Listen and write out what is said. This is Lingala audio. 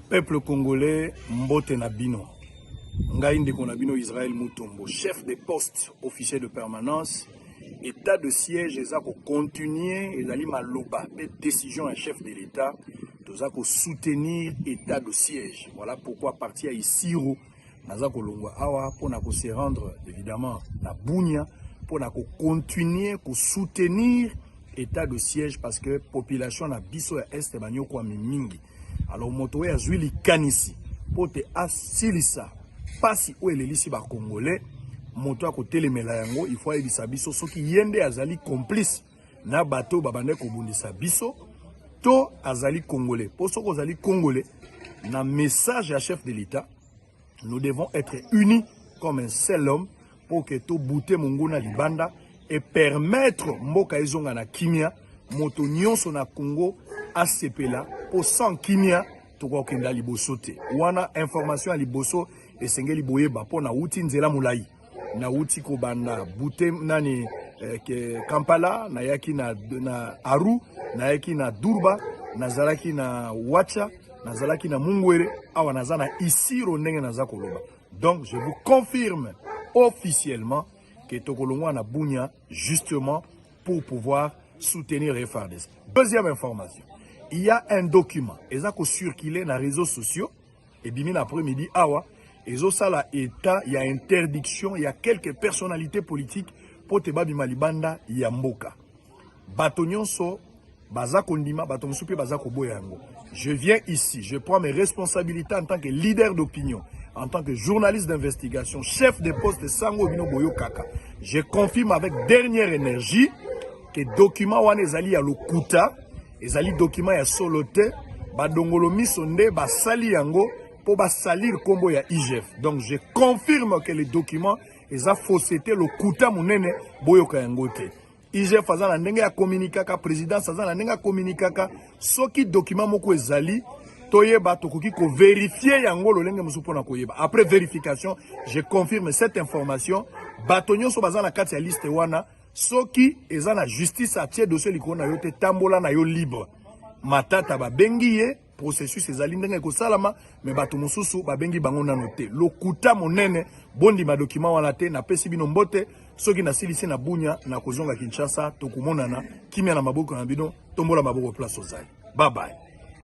Peuple congolais, Mbote Nabino, Ngaï Ndeko Nabino Israël Moutombo, chef des postes officiers de permanence, état de siège, ils ont continué, ils ont maloba, des décisions un chef de l'État, ils ont soutenir état de siège. Voilà pourquoi partir ici, Nazako Longwa Awa, pour se rendre évidemment la Bounia, pour continuer, pour soutenir état de siège parce que la population na biso ya est banyo kwa mingi. Alors motowe azwili kanisi pour te asilisa pasi ou elelisi ba congolais moto akotelemela yango il faut ebisa biso soki yende azali complice na bato babande ko bundisa biso to azali congolais pour soko azali congolais na message à chef de l'État nous devons être unis comme un seul homme pour que to bouter monguna libanda et permettre mboka ezonga na kimia moto nyonso na Congo asepela pour sans kimia to ko kenda liboso te wana information à liboso esengeli boyeba po na uti nzela mulai na uti ko banda bute nani Kampala na yaki na Aru na yaki na Durba na zalaki na Wacha na zalaki na Mungwere awa nazana isiro ndenge naza koloba. Donc je vous confirme officiellement que Tokolongwa na Bunya justement pour pouvoir soutenir les FARDC. Deuxième information, il y a un document, ils ont circulé dans les réseaux sociaux et bimi l'après-midi awa, ils ont ça la état, il y a interdiction, il y a quelques personnalités politiques pour te babima libanda yamboka. Batonyonso baza kondima batonsupe baza koboyango. Je viens ici, je prends mes responsabilités en tant que leader d'opinion, en tant que journaliste d'investigation, chef de poste de Sango Bino Boyo Kaka. Je confirme avec dernière énergie que document wana ezali ya lokuta, ezali document ya solote, badongolo misonde basali yango pour basalir kombo ya IGF. Donc je confirme que les documents eza fausseté lokuta munene boyoka yango te. IGF aza na ndenge ya communicaka, présidence aza na ndenge ya communicaka, soki document moko ezali toyeba tokoki ko vérifier yango lolenge musupo na koyeba. Après vérification, je confirme cette information. Batonyo so baza na kati ya liste wana, soki eza na justice atie dossier likona yo te tambola na yo libre. Matata ba bengi ye, processus ezali ndenge ko salama, mais bato mususu ba bengi bango na note. Lokuta monene bondi ma document wana te na pesi bino mbote, soki na silisi na Bunya na kozonga Kinshasa tokumonana kimia na maboko na bino tombola maboko place ozali. Bye bye.